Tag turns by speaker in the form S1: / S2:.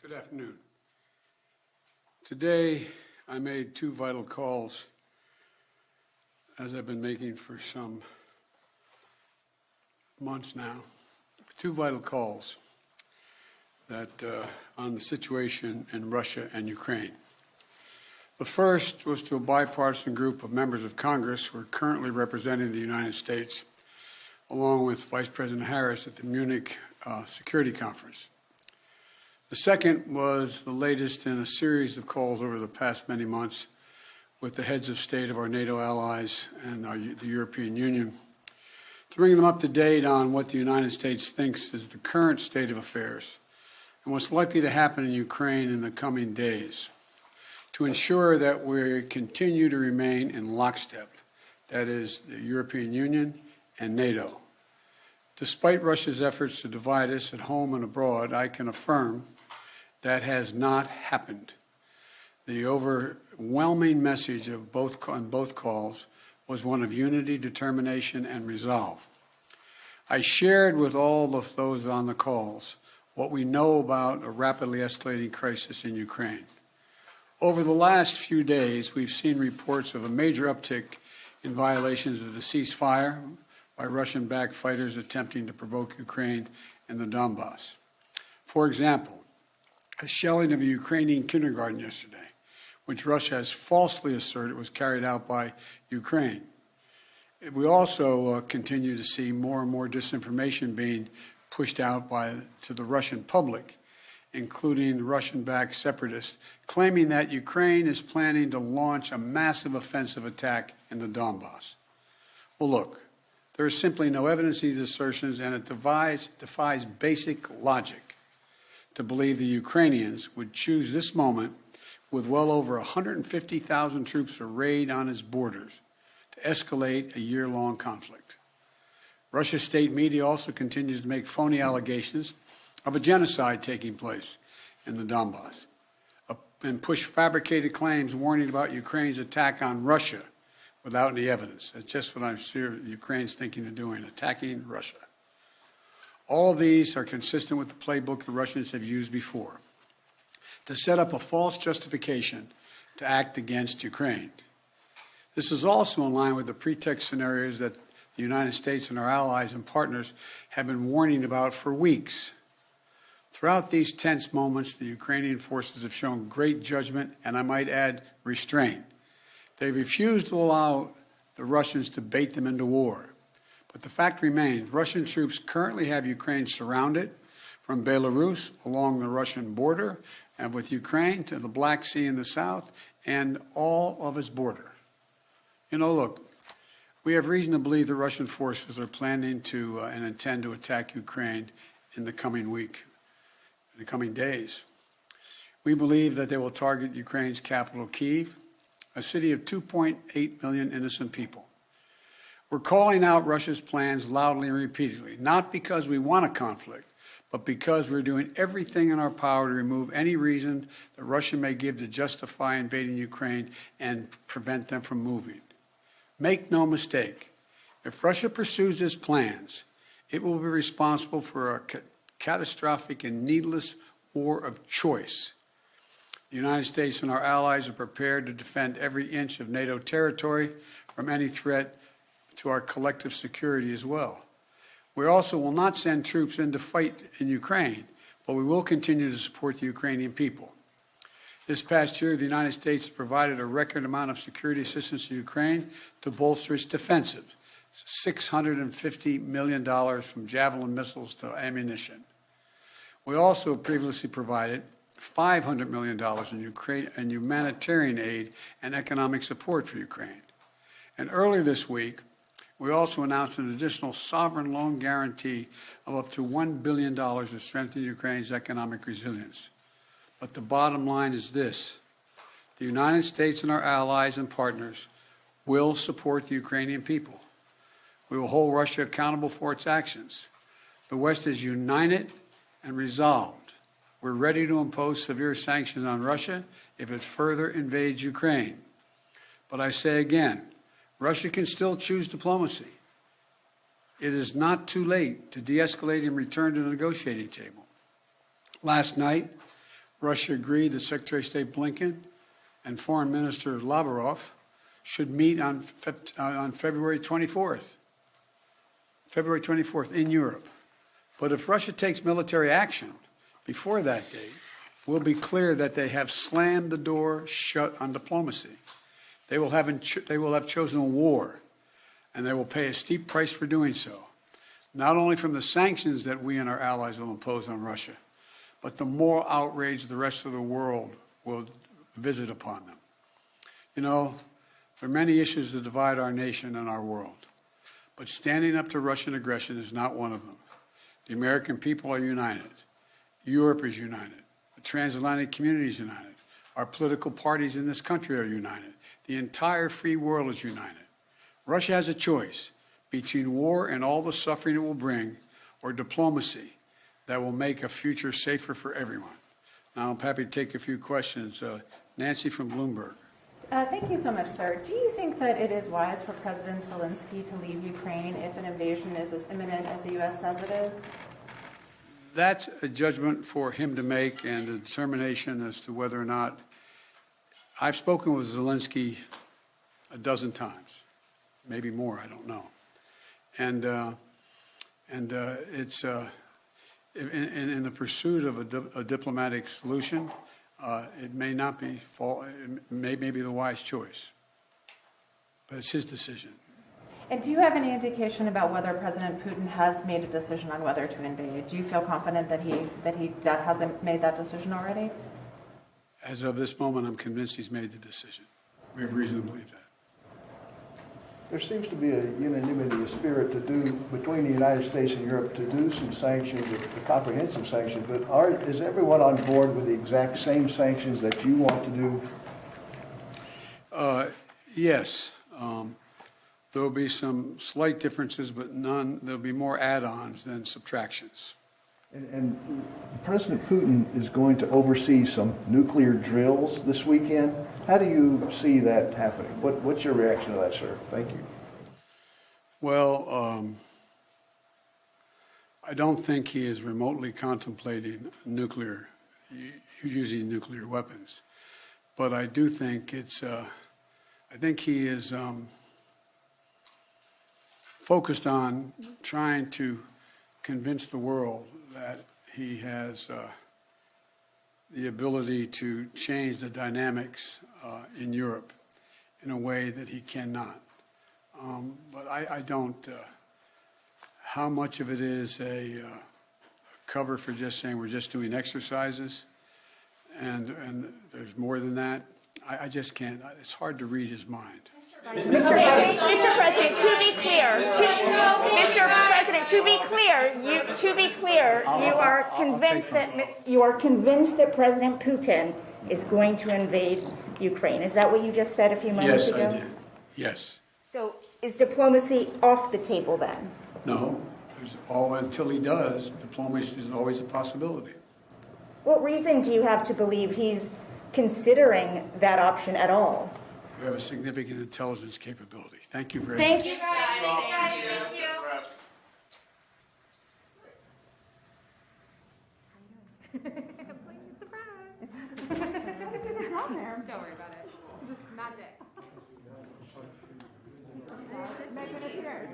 S1: Good afternoon. Today, I made two vital calls, as I've been making for some months now. Two vital calls that on the situation in Russia and Ukraine. The first was to a bipartisan group of members of Congress who are currently representing the United States, along with Vice President Harris at the Munich Security Conference. The second was the latest in a series of calls over the past many months with the heads of state of our NATO allies and the European Union, to bring them up to date on what the United States thinks is the current state of affairs and what's likely to happen in Ukraine in the coming days, to ensure that we continue to remain in lockstep, that is, the European Union and NATO. Despite Russia's efforts to divide us at home and abroad, I can affirm that has not happened. The overwhelming message of on both calls was one of unity, determination, and resolve. I shared with all of those on the calls what we know about a rapidly escalating crisis in Ukraine. Over the last few days, we've seen reports of a major uptick in violations of the ceasefire by Russian-backed fighters attempting to provoke Ukraine in the Donbass. For example, a shelling of a Ukrainian kindergarten yesterday, which Russia has falsely asserted was carried out by Ukraine. We also continue to see more and more disinformation being pushed out to the Russian public, including Russian-backed separatists, claiming that Ukraine is planning to launch a massive offensive attack in the Donbass. Well, look, there is simply no evidence of these assertions, and it defies basic logic to believe the Ukrainians would choose this moment, with well over 150,000 troops arrayed on its borders, to escalate a year-long conflict. Russia's state media also continues to make phony allegations of a genocide taking place in the Donbass and push fabricated claims warning about Ukraine's attack on Russia without any evidence. That's just what I'm sure Ukraine's thinking of doing, attacking Russia. All of these are consistent with the playbook the Russians have used before, to set up a false justification to act against Ukraine. This is also in line with the pretext scenarios that the United States and our allies and partners have been warning about for weeks. Throughout these tense moments, the Ukrainian forces have shown great judgment and, I might add, restraint. They refused to allow the Russians to bait them into war. But the fact remains, Russian troops currently have Ukraine surrounded from Belarus along the Russian border and with Ukraine to the Black Sea in the south and all of its border. You know, look, we have reason to believe the Russian forces are planning to and intend to attack Ukraine in the coming week, in the coming days. We believe that they will target Ukraine's capital, Kyiv, a city of 2.8 million innocent people. We're calling out Russia's plans loudly and repeatedly, not because we want a conflict, but because we're doing everything in our power to remove any reason that Russia may give to justify invading Ukraine and prevent them from moving. Make no mistake, if Russia pursues its plans, it will be responsible for a catastrophic and needless war of choice. The United States and our allies are prepared to defend every inch of NATO territory from any threat to our collective security as well. We also will not send troops in to fight in Ukraine, but we will continue to support the Ukrainian people. This past year, the United States has provided a record amount of security assistance to Ukraine to bolster its defensive, $650 million from Javelin missiles to ammunition. We also previously provided $500 million in humanitarian aid and economic support for Ukraine. And earlier this week, we also announced an additional sovereign loan guarantee of up to $1 billion to strengthen Ukraine's economic resilience. But the bottom line is this: the United States and our allies and partners will support the Ukrainian people. We will hold Russia accountable for its actions. The West is united and resolved. We're ready to impose severe sanctions on Russia if it further invades Ukraine. But I say again, Russia can still choose diplomacy. It is not too late to de-escalate and return to the negotiating table. Last night, Russia agreed that Secretary of State Blinken and Foreign Minister Lavrov should meet on February 24th. February 24th in Europe. But if Russia takes military action before that date, we'll be clear that they have slammed the door shut on diplomacy. They will have chosen war, and they will pay a steep price for doing so, not only from the sanctions that we and our allies will impose on Russia, but the moral outrage the rest of the world will visit upon them. You know, there are many issues that divide our nation and our world, but standing up to Russian aggression is not one of them. The American people are united. Europe is united. The transatlantic community is united. Our political parties in this country are united. The entire free world is united. Russia has a choice between war and all the suffering it will bring, or diplomacy that will make a future safer for everyone. Now, I'm happy to take a few questions. Nancy from Bloomberg.
S2: Thank you so much, sir. Do you think that it is wise for President Zelensky to leave Ukraine if an invasion is as imminent as the U.S. says it is?
S1: That's a judgment for him to make, and a determination as to whether or not. I've spoken with Zelensky a dozen times, maybe more, I don't know. And it's in the pursuit of a diplomatic solution, it may not be it may be the wise choice, but it's his decision.
S2: And do you have any indication about whether President Putin has made a decision on whether to invade? Do you feel confident that he hasn't made that decision already?
S1: As of this moment, I'm convinced he's made the decision. We have reason to believe that.
S3: There seems to be a unanimity, a spirit between the United States and Europe to do some sanctions, a comprehensive sanctions, but is everyone on board with the exact same sanctions that you want to do?
S1: Yes. There will be some slight differences, but there'll be more add-ons than subtractions.
S3: And President Putin is going to oversee some nuclear drills this weekend. How do you see that happening? What's your reaction to that, sir? Thank you.
S1: Well, I don't think he is remotely contemplating using nuclear weapons. But I do think I think he is focused on trying to convince the world that he has the ability to change the dynamics in Europe in a way that he cannot. But I don't. How much of it is a cover for just saying we're just doing exercises, and there's more than that? I just can't. It's hard to read his mind.
S4: Mr. President, to be clear, you are convinced that President Putin is going to invade Ukraine. Is that what you just said a few moments ago?
S1: Yes, I did. Yes.
S4: So is diplomacy off the table then?
S1: No. Until he does, diplomacy is always a possibility.
S4: What reason do you have to believe he's considering that option at all?
S1: We have a significant intelligence capability. Thank you very much.
S2: Thank you, guys. Thank you. Surprise. Don't worry about it. Just magic. Megan upstairs.